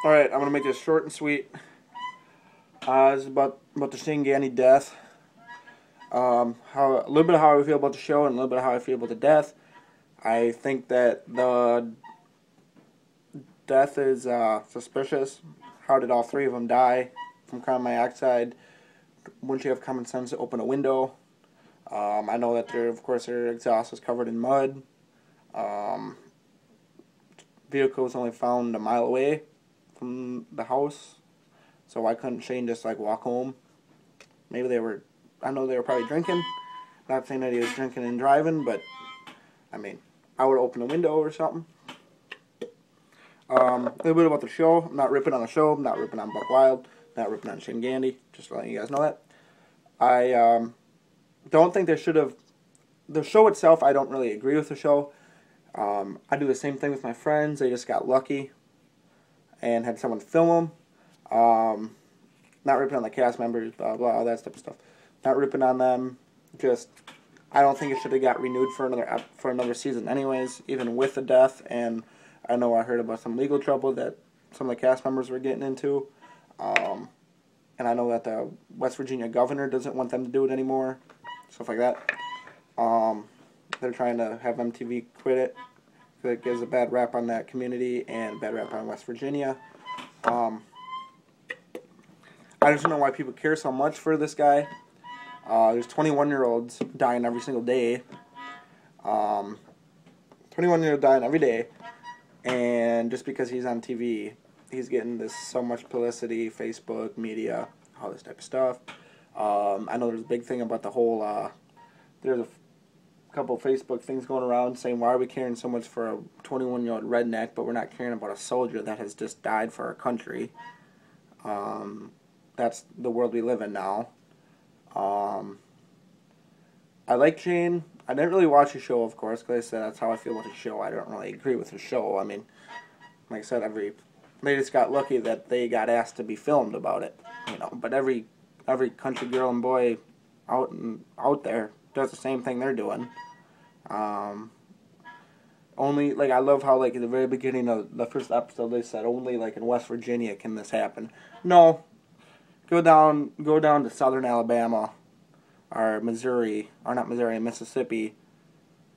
Alright, I'm going to make this short and sweet. This is about the Shain Gandee death. A little bit of how I feel about the show and a little bit of how I feel about the death. I think that the death is suspicious. How did all three of them die from carbon monoxide? Wouldn't you have common sense to open a window? I know that their exhaust was covered in mud. Vehicle was only found a mile away from the house, so why couldn't Shain just walk home? Maybe I know they were probably drinking. Not saying that he was drinking and driving, but I mean, I would open a window or something. A little bit about the show. I'm not ripping on the show. I'm not ripping on Buck Wild. Not ripping on Shain Gandee. Just letting you guys know that. I don't think they should have. The show itself, I don't really agree with the show. I do the same thing with my friends. They just got lucky and had someone film them. Not ripping on the cast members, blah, blah, all that type of stuff. Not ripping on them. Just, I don't think it should have got renewed for another season anyways, even with the death. And I know I heard about some legal trouble that some of the cast members were getting into. And I know that the West Virginia governor doesn't want them to do it anymore. Stuff like that. They're trying to have MTV quit it. It gives a bad rap on that community and bad rap on West Virginia. I just don't know why people care so much for this guy. There's 21-year-olds dying every single day. 21-year-olds dying every day. And just because he's on TV, he's getting so much publicity, Facebook, media, all this type of stuff. I know there's a big thing about the whole, there's a couple of Facebook things going around saying, why are we caring so much for a 21-year-old redneck, but we're not caring about a soldier that has just died for our country. That's the world we live in now. I like Shain. I didn't really watch the show, of course, because I said that's how I feel about the show. I don't really agree with the show. I mean, like I said, they just got lucky that they got asked to be filmed about it, But every country girl and boy out there does the same thing they're doing. Only, I love how, at the very beginning of the first episode, they said only, in West Virginia can this happen. No. Go down to southern Alabama, or Missouri, or not Missouri, Mississippi,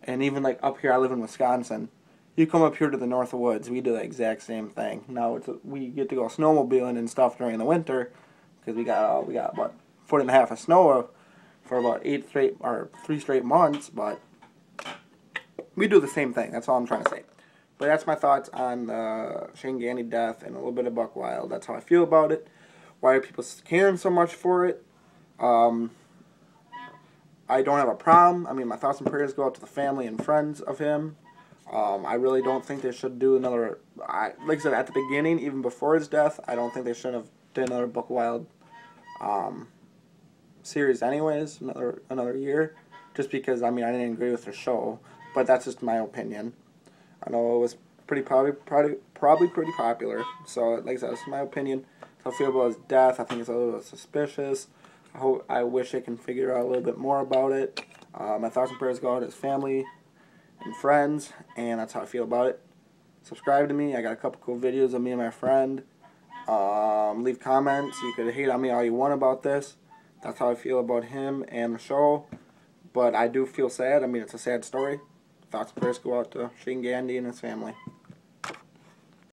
and even, up here, I live in Wisconsin. You come up here to the North Woods, we do the exact same thing. Now, we get to go snowmobiling and stuff during the winter, because we got about 1.5 feet of snow for about 3 straight months, but we do the same thing. That's all I'm trying to say. But that's my thoughts on the Shain Gandee death and a little bit of Buck Wild. That's how I feel about it. Why are people caring so much for it? I don't have a problem. I mean, my thoughts and prayers go out to the family and friends of him. I really don't think they should do another. Like I said at the beginning, even before his death, I don't think they should have done another Buck Wild series anyways, another year, just because, I mean, I didn't agree with the show, but that's just my opinion. I know it was probably pretty popular, so like I said, it's my opinion. So I feel about his death. I think it's a little suspicious. I wish I can figure out a little bit more about it. My thoughts and prayers go out to his family and friends, and that's how I feel about it. Subscribe to me. I got a couple cool videos of me and my friend. Leave comments. You could hate on me all you want about this. That's how I feel about him and the show. But I do feel sad. I mean, it's a sad story. Thoughts and prayers go out to Shain Gandee and his family.